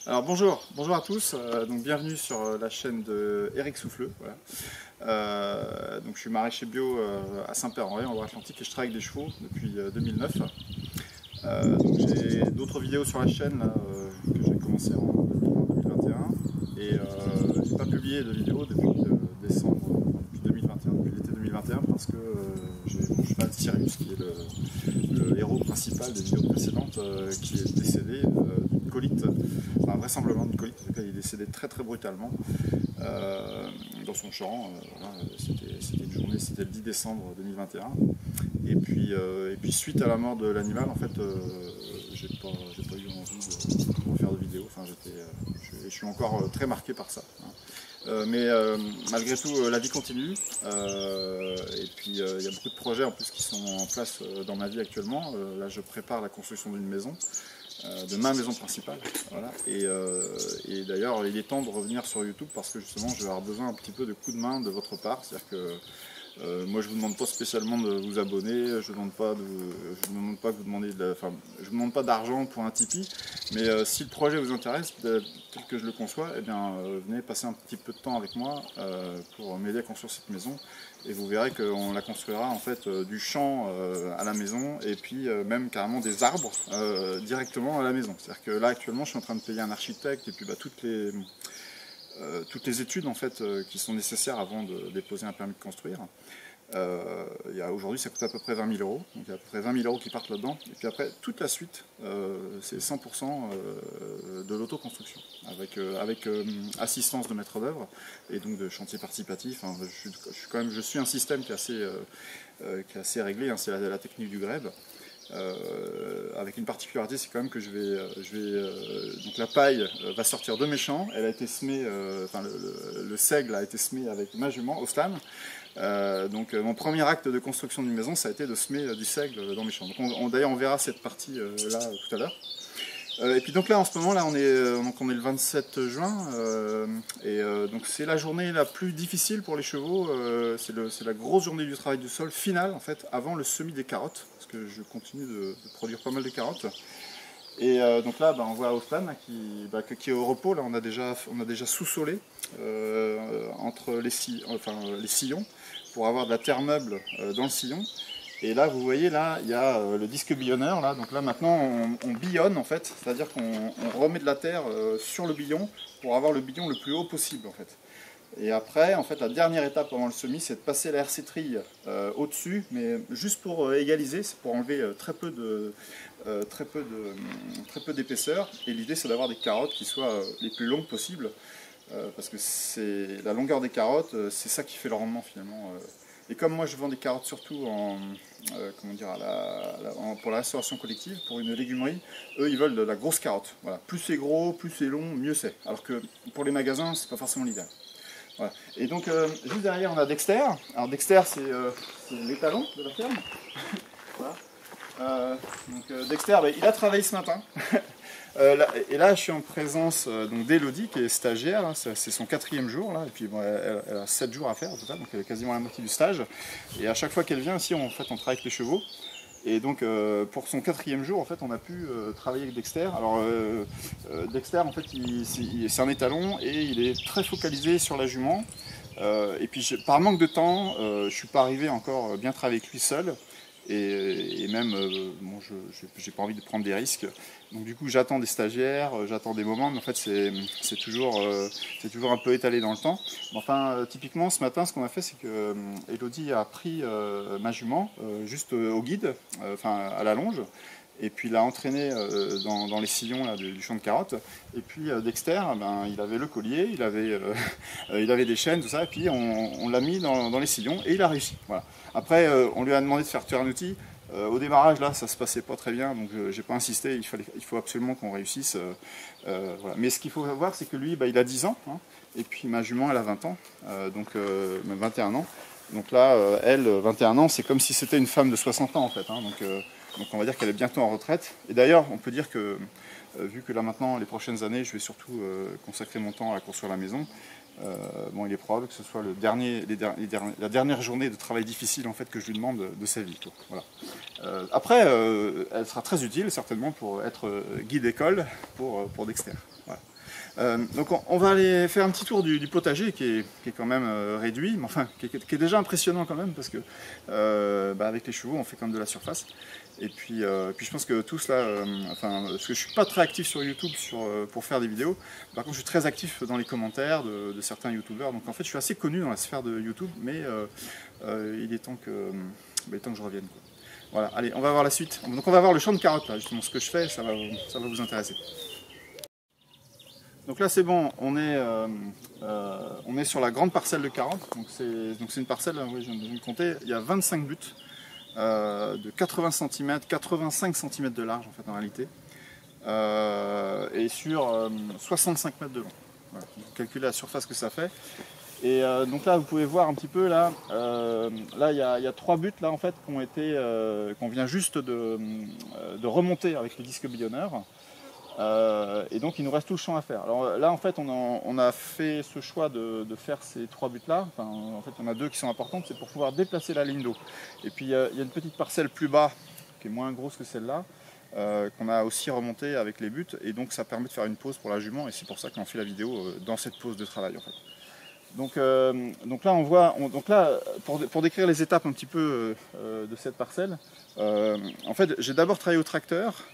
Alors bonjour à tous, donc bienvenue sur la chaîne de Eric Souffleux. Voilà. Donc je suis maraîcher bio à Saint-Père-en-Retz en Loire-Atlantique et je travaille avec des chevaux depuis 2009. Donc j'ai d'autres vidéos sur la chaîne là, que j'ai commencé en 2021 et j'ai pas publié de vidéos depuis décembre, depuis 2021, depuis l'été 2021 parce que j'ai mon cheval Sirius qui est le héros principal des vidéos précédentes qui est décédé d'une colite, enfin vraisemblablement d'une colite, en tout cas il est décédé très brutalement dans son champ. Voilà, c'était une journée, c'était le 10 décembre 2021. Et puis suite à la mort de l'animal, en fait, j'ai pas eu envie de refaire de vidéo. Enfin, je suis encore très marqué par ça. Mais malgré tout, la vie continue. Et puis il y a beaucoup de projets en plus qui sont en place dans ma vie actuellement. Là, je prépare la construction d'une maison, de ma maison principale. Voilà. Et d'ailleurs, il est temps de revenir sur YouTube parce que justement, je vais avoir besoin un petit peu de coups de main de votre part. C'est-à-dire que moi, je ne vous demande pas spécialement de vous abonner, je ne demande pas que vous demandiez je vous demande pas d'argent pour un Tipeee, mais si le projet vous intéresse, tel que je le conçois, eh bien, venez passer un petit peu de temps avec moi pour m'aider à construire cette maison. Et vous verrez qu'on la construira en fait du champ à la maison et puis même carrément des arbres directement à la maison. C'est-à-dire que là, actuellement, je suis en train de payer un architecte et puis toutes les études en fait, qui sont nécessaires avant de déposer un permis de construire. Aujourd'hui, ça coûte à peu près 20 000 euros. Donc il y a à peu près 20 000 euros qui partent là-dedans. Et puis après, toute la suite, c'est 100% de l'autoconstruction, avec assistance de maître d'œuvre et donc de chantier participatif. Enfin, je suis un système qui est assez réglé, hein, c'est la technique du grèbe. Avec une particularité, c'est quand même que donc la paille va sortir de mes champs. Elle a été semée, le seigle a été semé avec ma jument, Ostan. Donc mon premier acte de construction d'une maison, ça a été de semer du seigle dans mes champs. Donc d'ailleurs, on verra cette partie là tout à l'heure. Et puis donc là, en ce moment, là, on est le 27 juin, donc c'est la journée la plus difficile pour les chevaux. C'est la grosse journée du travail du sol finale, en fait, avant le semis des carottes, parce que je continue de produire pas mal de carottes. Et donc là, on voit Ostan qui est au repos. Là, on a déjà sous-solé entre les sillons pour avoir de la terre meuble dans le sillon. Et là, vous voyez, là, il y a le disque billonneur. Là. Donc là, maintenant, on billonne, en fait. C'est-à-dire qu'on remet de la terre sur le billon pour avoir le billon le plus haut possible, en fait. Et après, en fait, la dernière étape avant le semis, c'est de passer la RC trille au-dessus, mais juste pour égaliser, c'est pour enlever très peu d'épaisseur. Et l'idée, c'est d'avoir des carottes qui soient les plus longues possibles, parce que c'est la longueur des carottes, c'est ça qui fait le rendement, finalement. Et comme moi je vends des carottes surtout pour la restauration collective, pour une légumerie, eux ils veulent de la grosse carotte. Voilà. Plus c'est gros, plus c'est long, mieux c'est. Alors que pour les magasins, c'est pas forcément l'idéal. Voilà. Et donc juste derrière on a Dexter. Alors Dexter c'est l'étalon de la ferme. Voilà. Dexter, il a travaillé ce matin. Et là, je suis en présence d'Elodie, qui est stagiaire. Hein, c'est son 4e jour. Là, et puis, elle a 7 jours à faire, au total, donc elle est quasiment à la moitié du stage. Et à chaque fois qu'elle vient ici, on travaille avec les chevaux. Et donc, pour son 4e jour, en fait, on a pu travailler avec Dexter. Alors, Dexter, en fait, c'est un étalon et il est très focalisé sur la jument. Et puis, par manque de temps, je ne suis pas arrivé encore bien travailler avec lui seul. Et même, j'ai pas envie de prendre des risques. Donc du coup, j'attends des stagiaires, j'attends des moments, mais en fait, c'est toujours un peu étalé dans le temps. Mais enfin, typiquement, ce matin, ce qu'on a fait, c'est que Elodie a pris ma jument juste au guide, à la longe, et puis l'a entraîné dans les sillons là, du champ de carottes. Et puis Dexter, il avait le collier, il avait des chaînes, tout ça, et puis on l'a mis dans les sillons, et il a réussi. Voilà. Après, on lui a demandé de faire tuer un outil. Au démarrage, là, ça se passait pas très bien, donc j'ai pas insisté, il faut absolument qu'on réussisse. Voilà. Mais ce qu'il faut voir, c'est que lui, il a 10 ans, hein, et puis ma jument, elle a 20 ans, même 21 ans. Donc là, elle, 21 ans, c'est comme si c'était une femme de 60 ans, en fait. Hein, donc on va dire qu'elle est bientôt en retraite. Et d'ailleurs, on peut dire que, vu que là maintenant, les prochaines années, je vais surtout consacrer mon temps à construire la maison, il est probable que ce soit la dernière journée de travail difficile en fait, que je lui demande de sa vie. Voilà. Après, elle sera très utile certainement pour être guide école pour Dexter. Voilà. Donc on va aller faire un petit tour du potager qui est quand même réduit, mais enfin qui est déjà impressionnant quand même parce que avec les chevaux on fait quand même de la surface. Et puis je pense que tous là, parce que je suis pas très actif sur YouTube pour faire des vidéos, par contre je suis très actif dans les commentaires de certains youtubeurs, donc en fait je suis assez connu dans la sphère de YouTube, mais il est temps que je revienne, quoi. Voilà, allez, on va voir la suite. Donc on va voir le champ de carottes là, justement ce que je fais, ça va vous intéresser. Donc là c'est bon, on est sur la grande parcelle de carottes, donc c'est une parcelle, oui, je viens de compter, il y a 25 buts de 80 cm, 85 cm de large en fait en réalité, et sur 65 mètres de long. Voilà, vous calculez la surface que ça fait. Et donc là vous pouvez voir un petit peu là, là il y a 3 buts là en fait qu'on vient juste de remonter avec le disque billonneur. Et donc il nous reste tout le champ à faire. Alors là en fait on a fait ce choix de faire ces 3 buts là, en fait il y en a 2 qui sont importantes, c'est pour pouvoir déplacer la ligne d'eau. Et puis il y a une petite parcelle plus bas qui est moins grosse que celle-là, qu'on a aussi remonté avec les buts, et donc ça permet de faire une pause pour la jument, et c'est pour ça qu'on fait la vidéo dans cette pause de travail en fait. Donc là on voit, pour décrire les étapes un petit peu de cette parcelle, en fait j'ai d'abord travaillé au tracteur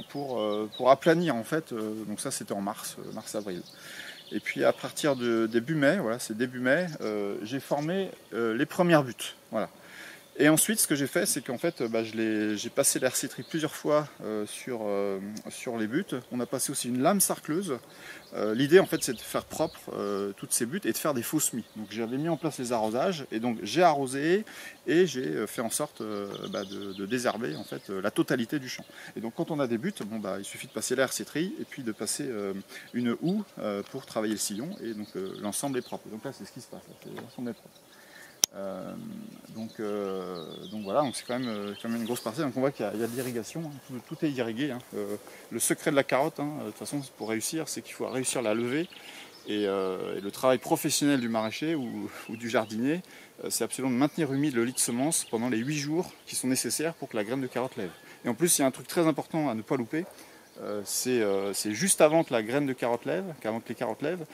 pour aplanir en fait, donc ça c'était en mars-avril. Et puis à partir de début mai, voilà c'est début mai, j'ai formé les premières buttes, voilà. Et ensuite, ce que j'ai fait, c'est qu'en fait, j'ai passé l'herciterie plusieurs fois sur les buttes. On a passé aussi une lame sarcleuse. L'idée, en fait, c'est de faire propre toutes ces buttes et de faire des faux semis. Donc, j'avais mis en place les arrosages et donc j'ai arrosé et j'ai fait en sorte de désherber en fait la totalité du champ. Et donc, quand on a des buttes, il suffit de passer l'herciterie et puis de passer une houe pour travailler le sillon, et donc l'ensemble est propre. Donc là, c'est ce qui se passe. L'ensemble est propre. Donc voilà, c'est quand même une grosse parcelle. Donc on voit qu'il y a de l'irrigation, hein. Tout est irrigué, hein. Le secret de la carotte, hein, de toute façon pour réussir, c'est qu'il faut réussir la levée, et le travail professionnel du maraîcher ou du jardinier, c'est absolument de maintenir humide le lit de semence pendant les 8 jours qui sont nécessaires pour que la graine de carotte lève. Et en plus il y a un truc très important à ne pas louper, c'est juste avant que la graine de carotte lève, qu'avant que les carottes lèvent,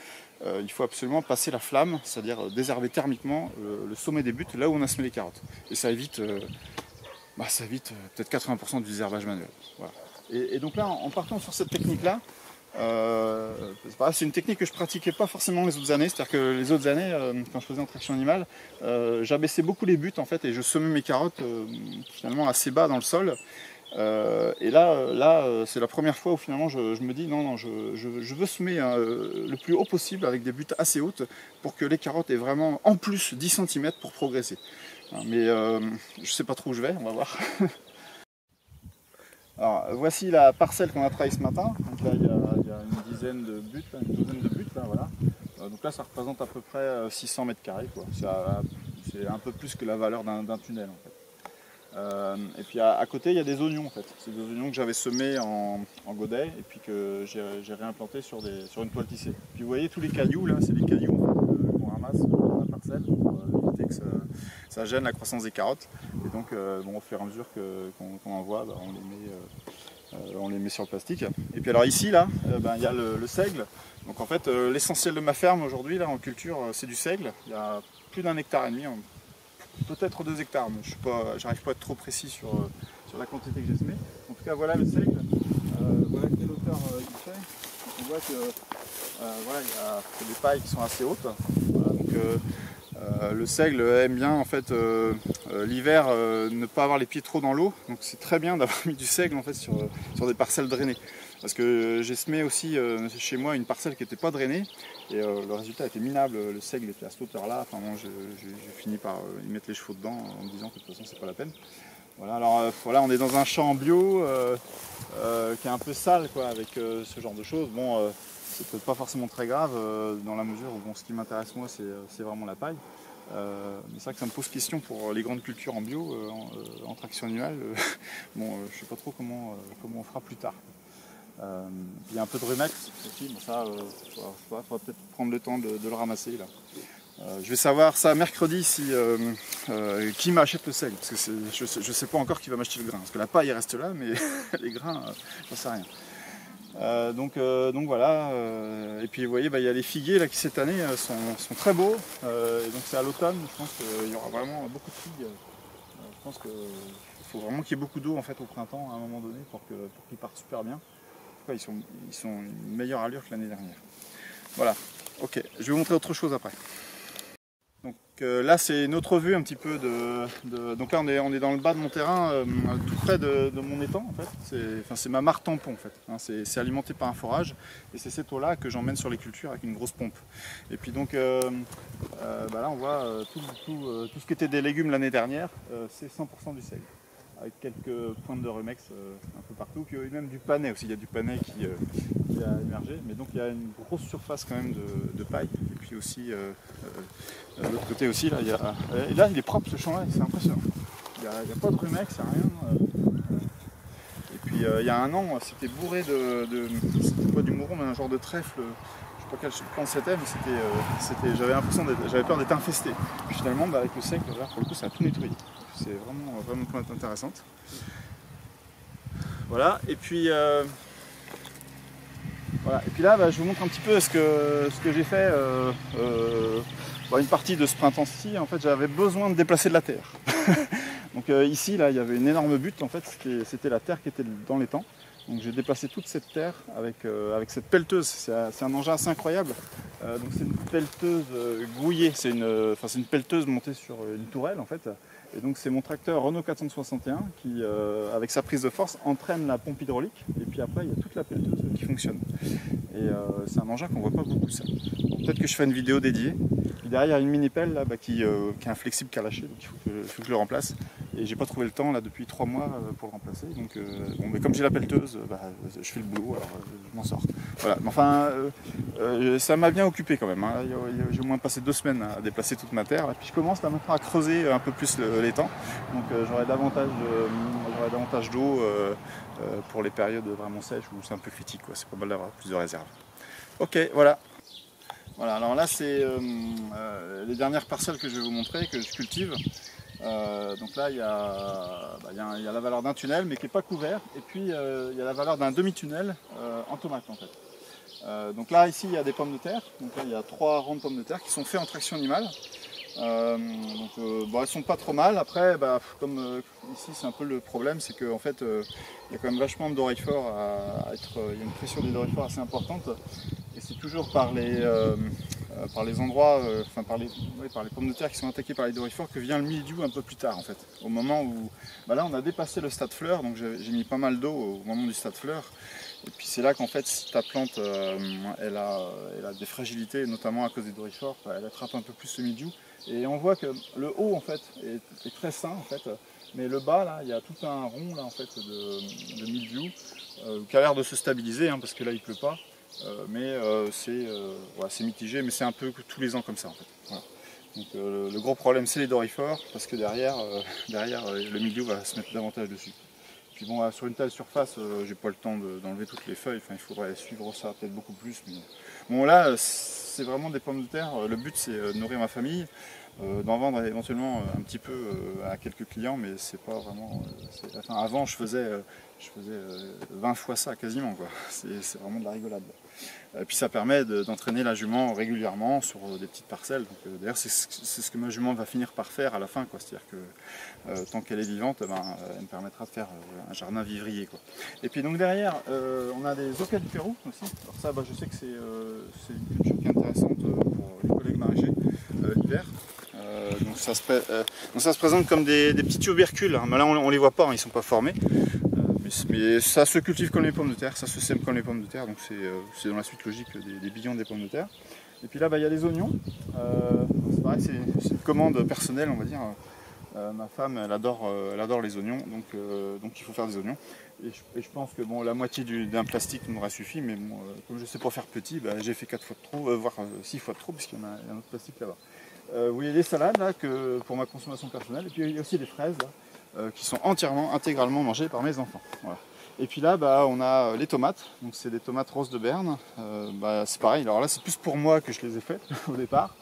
il faut absolument passer la flamme, c'est-à-dire désherber thermiquement le sommet des buttes, là où on a semé les carottes. Et ça évite, peut-être 80% du désherbage manuel. Voilà. Et donc là, en partant sur cette technique-là, c'est une technique que je pratiquais pas forcément les autres années, c'est-à-dire que les autres années, quand je faisais en traction animale, j'abaissais beaucoup les buttes en fait, et je semais mes carottes finalement assez bas dans le sol. Et là c'est la première fois où finalement je me dis non, je veux semer le plus haut possible avec des buttes assez hautes pour que les carottes aient vraiment en plus 10 cm pour progresser. Mais je sais pas trop où je vais, on va voir. Alors voici la parcelle qu'on a travaillée ce matin. Donc là il y a une dizaine de buttes, une douzaine de buttes là, voilà. Donc là ça représente à peu près 600 mètres carrés, quoi. C'est un peu plus que la valeur d'un tunnel en fait. Et puis à côté il y a des oignons en fait. C'est des oignons que j'avais semés en godet et puis que j'ai réimplanté sur une toile tissée. Puis vous voyez tous les cailloux là, c'est les cailloux en fait, qu'on ramasse dans la parcelle pour éviter que ça gêne la croissance des carottes. Et donc au fur et à mesure qu'on en voit, on les met sur le plastique. Et puis alors ici là, il y a le seigle. Donc en fait l'essentiel de ma ferme aujourd'hui là en culture c'est du seigle. Il y a plus d'1,5 hectare. Peut-être 2 hectares, mais je n'arrive pas à être trop précis sur la quantité que j'ai semée. En tout cas, voilà le seigle, voilà quelle hauteur il fait. Donc, on voit que il y a des pailles qui sont assez hautes. Voilà, donc, le seigle aime bien en fait l'hiver ne pas avoir les pieds trop dans l'eau. Donc c'est très bien d'avoir mis du seigle en fait sur des parcelles drainées. Parce que j'ai semé aussi chez moi une parcelle qui n'était pas drainée et le résultat était minable, le seigle était à cette hauteur là, enfin bon, j'ai fini par y mettre les chevaux dedans en me disant que de toute façon c'est pas la peine. Voilà, alors voilà, on est dans un champ bio qui est un peu sale quoi, avec ce genre de choses. Bon, c'est peut-être pas forcément très grave dans la mesure où bon, ce qui m'intéresse moi c'est vraiment la paille. Mais c'est vrai que ça me pose question pour les grandes cultures en bio, en traction animale. Bon, je sais pas trop comment on fera plus tard. Il y a un peu de rumex aussi, mais ça, il faudra peut-être prendre le temps de le ramasser là. Je vais savoir ça mercredi qui m'achète le seigle, parce que je sais pas encore qui va m'acheter le grain, parce que la paille reste là, mais les grains, j'en sais rien. Donc voilà, et puis vous voyez, il y a les figuiers là, qui cette année sont très beaux, et donc c'est à l'automne, je pense qu'il y aura vraiment beaucoup de figues. Je pense qu'il faut vraiment qu'il y ait beaucoup d'eau en fait, au printemps à un moment donné pour qu'ils partent super bien. En tout cas, ils sont une meilleure allure que l'année dernière. Voilà, ok, je vais vous montrer autre chose après. Donc là c'est une autre vue un petit peu donc là on est dans le bas de mon terrain, tout près de mon étang en fait. C'est ma mare tampon en fait, hein, c'est alimenté par un forage et c'est cette eau là que j'emmène sur les cultures avec une grosse pompe. Et puis donc là on voit tout ce qui était des légumes l'année dernière, c'est 100% du seigle, avec quelques pointes de rumex un peu partout, puis même du panais aussi, il y a du panais qui a émergé, mais donc il y a une grosse surface quand même de paille, et puis aussi de l'autre côté aussi, là, et là il est propre ce champ là, c'est impressionnant, il n'y a pas de rumex, il n'y a rien, et puis il y a un an c'était bourré c'était pas du mouron mais un genre de trèfle, je sais pas quelle plante c'était, mais j'avais peur d'être infesté, puis finalement avec le sec, là pour le coup ça a tout nettoyé, c'est vraiment une plante intéressante. Voilà, et puis voilà. Et puis là, je vous montre un petit peu ce que j'ai fait une partie de ce printemps-ci. En fait, j'avais besoin de déplacer de la terre. Donc ici, là, il y avait une énorme butte. En fait, c'était la terre qui était dans l'étang. Donc j'ai déplacé toute cette terre avec cette pelleteuse. C'est un engin assez incroyable. Donc c'est une pelleteuse grouillée. C'est une pelleteuse montée sur une tourelle en fait. Et donc c'est mon tracteur Renault 461 qui, avec sa prise de force, entraîne la pompe hydraulique. Et puis après, il y a toute la pelleteuse qui fonctionne. Et c'est un engin qu'on voit pas beaucoup ça. Peut-être que je fais une vidéo dédiée. Puis derrière, il y a une mini pelle là, qui est inflexible qu'à lâcher, donc il faut que je le remplace. Et j'ai pas trouvé le temps là depuis 3 mois pour le remplacer. Donc mais comme j'ai la pelleteuse, je fais le boulot, alors je m'en sors. Voilà. Mais enfin, ça m'a bien occupé quand même. Hein. J'ai au moins passé 2 semaines à déplacer toute ma terre. Là. Puis je commence là, maintenant à creuser un peu plus l'étang. Donc j'aurai davantage d'eau pour les périodes vraiment sèches où c'est un peu critique. C'est pas mal d'avoir plus de réserve. Ok, voilà. Voilà, alors là c'est les dernières parcelles que je vais vous montrer, que je cultive. Donc là il y a la valeur d'un tunnel mais qui n'est pas couvert, et puis il y a la valeur d'un demi-tunnel en tomate en fait. Donc là ici il y a des pommes de terre, donc là il y a 3 rangs de pommes de terre qui sont faits en traction animale. Elles sont pas trop mal. Après, comme ici c'est un peu le problème, c'est qu'en fait il y a quand même vachement de doryphores il y a une pression des doryphores assez importante. Et c'est toujours par les endroits, par les pommes de terre qui sont attaquées par les doryphores que vient le mildiou un peu plus tard en fait. Au moment où, là on a dépassé le stade fleur, donc j'ai mis pas mal d'eau au moment du stade fleur. Et puis c'est là qu'en fait si ta plante elle a des fragilités, notamment à cause des doryphores, elle attrape un peu plus le mildiou. Et on voit que le haut en fait est très sain en fait. Mais le bas là, il y a tout un rond là en fait de mildiou qui a l'air de se stabiliser parce que là il pleut pas. C'est mitigé, mais c'est un peu tous les ans comme ça en fait. Voilà. Donc le gros problème c'est les doryphores, parce que derrière le milieu va se mettre davantage dessus. Puis bon, sur une telle surface, j'ai pas le temps d'enlever toutes les feuilles, il faudrait suivre ça peut-être beaucoup plus. Mais... Bon là, c'est vraiment des pommes de terre, le but c'est de nourrir ma famille, d'en vendre éventuellement un petit peu à quelques clients, mais c'est pas vraiment... avant je faisais 20 fois ça quasiment, quoi. C'est vraiment de la rigolade. Et puis ça permet d'entraîner la jument régulièrement sur des petites parcelles. D'ailleurs c'est ce que ma jument va finir par faire à la fin, c'est-à-dire que tant qu'elle est vivante, elle me permettra de faire un jardin vivrier, quoi. Et puis donc derrière on a des oca du Pérou aussi. Alors ça je sais que c'est une culture qui est intéressante pour les collègues maraîchers l'hiver. Donc ça se présente comme des petits tubercules, mais là on les voit pas, ils sont pas formés. Mais ça se cultive comme les pommes de terre, ça se sème comme les pommes de terre, donc c'est dans la suite logique des billons des pommes de terre. Et puis là, il y a les oignons. C'est pareil, c'est une commande personnelle, on va dire. Ma femme, elle adore les oignons, donc il faut faire des oignons. Et je pense que la moitié d'un plastique m'aurait suffi, mais comme je sais pas faire petit, j'ai fait 4 fois de trop, voire 6 fois de trop, puisqu'il y a un autre plastique là-bas. Vous voyez les salades là, pour ma consommation personnelle, et puis il y a aussi les fraises là, qui sont intégralement mangées par mes enfants. Voilà. Et puis là, on a les tomates, donc c'est des tomates roses de Berne. C'est pareil, alors là c'est plus pour moi que je les ai faites au départ.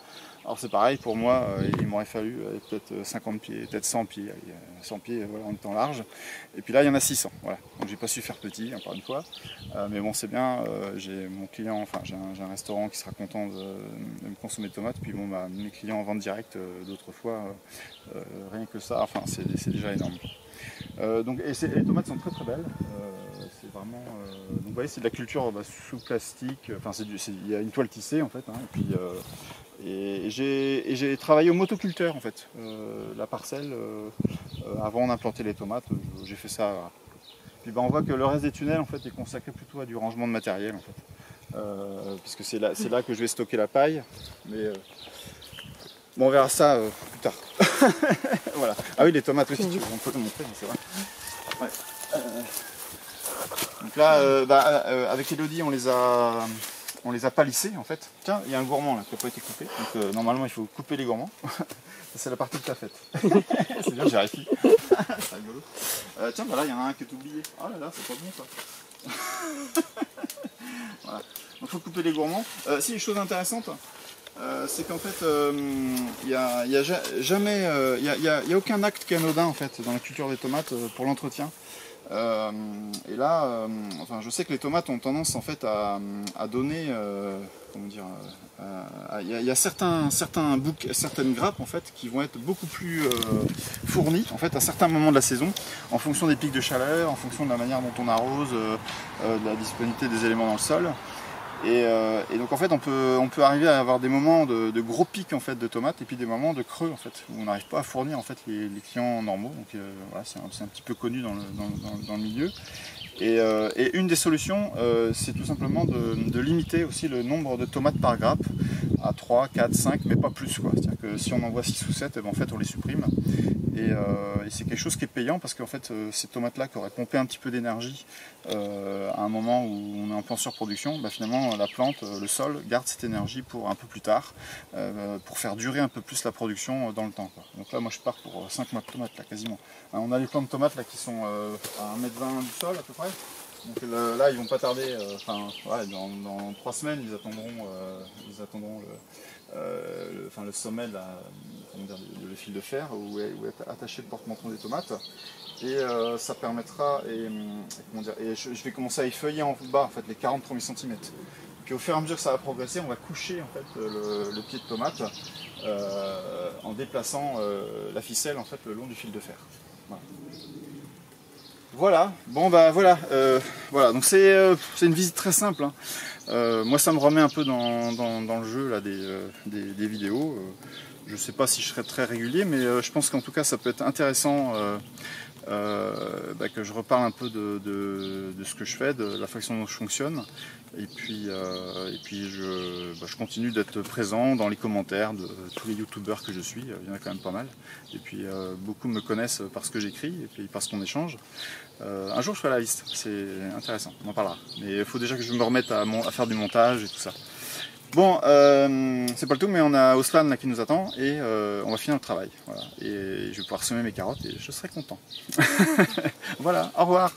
Alors c'est pareil pour moi, il m'aurait fallu peut-être 50 pieds, peut-être 100 pieds, 100 pieds voilà, en étant large. Et puis là il y en a 600, voilà. Donc j'ai pas su faire petit, encore une fois. Mais bon c'est bien, j'ai mon client, enfin j'ai un restaurant qui sera content de me consommer de tomates. Puis bon bah, mes clients en vente directe d'autres fois, rien que ça, enfin c'est déjà énorme. Donc, les tomates sont très très belles. C'est vraiment. Donc vous voyez c'est de la culture sous plastique. Enfin il y a une toile tissée en fait. Hein, et puis et j'ai travaillé au motoculteur en fait. La parcelle avant d'implanter les tomates, j'ai fait ça. Voilà. Puis on voit que le reste des tunnels en fait est consacré plutôt à du rangement de matériel en fait. Puisque c'est là que je vais stocker la paille. Mais bon, on verra ça plus tard. Voilà. Ah oui, les tomates aussi, on peut te montrer, c'est vrai. Ouais. Donc là, avec Elodie, on les a palissés en fait. Tiens, il y a un gourmand là qui n'a pas été coupé. Donc normalement, il faut couper les gourmands. C'est la partie de ta fête. C'est bien, j'ai réussi. C'est rigolo. Tiens, bah là, il y en a un qui est oublié. Oh là là, c'est pas bon ça. Voilà. Donc il faut couper les gourmands. Si, une chose intéressante. C'est qu'en fait, il n'y a jamais, il y a aucun acte qui est anodin en fait dans la culture des tomates pour l'entretien. Et là, enfin, je sais que les tomates ont tendance en fait à donner, comment dire, il y a certaines grappes en fait qui vont être beaucoup plus fournies en fait à certains moments de la saison, en fonction des pics de chaleur, en fonction de la manière dont on arrose, de la disponibilité des éléments dans le sol. Et donc en fait on peut arriver à avoir des moments de gros pics en fait de tomates et puis des moments de creux en fait où on n'arrive pas à fournir en fait les clients normaux. Donc voilà, c'est un petit peu connu dans le milieu. Et une des solutions c'est tout simplement de limiter aussi le nombre de tomates par grappe à 3, 4, 5 mais pas plus quoi. C'est-à-dire que si on en voit 6 ou 7, en fait on les supprime. Et c'est quelque chose qui est payant parce qu'en fait ces tomates là qui auraient pompé un petit peu d'énergie à un moment où on est en plan surproduction, bah, finalement la plante, le sol garde cette énergie pour un peu plus tard, pour faire durer un peu plus la production dans le temps quoi. Donc là moi je pars pour 5 mois de tomates là quasiment. Hein, on a les plants de tomates là qui sont à 1,20 m du sol à peu près. Donc là ils vont pas tarder, ouais, dans 3 semaines ils attendront le sommet de le fil de fer où est attaché le porte-menton des tomates. Et ça permettra, et je vais commencer à effeuiller en bas en fait, les 40 premiers centimètres. Puis au fur et à mesure que ça va progresser, on va coucher en fait, le pied de tomate en déplaçant la ficelle en fait, le long du fil de fer. Voilà. Voilà, bon bah voilà, donc c'est une visite très simple. Hein. Moi ça me remet un peu dans le jeu là, des vidéos. Je ne sais pas si je serai très régulier, mais je pense qu'en tout cas ça peut être intéressant que je reparle un peu de ce que je fais, de la façon dont je fonctionne. Et puis je continue d'être présent dans les commentaires de tous les youtubeurs que je suis, il y en a quand même pas mal. Et puis beaucoup me connaissent par ce que j'écris et puis par ce qu'on échange. Un jour je ferai la liste, c'est intéressant, on en parlera. Mais il faut déjà que je me remette à faire du montage et tout ça. Bon, c'est pas le tout, mais on a Oslan là qui nous attend et on va finir le travail. Voilà. Et je vais pouvoir semer mes carottes et je serai content. Voilà, au revoir.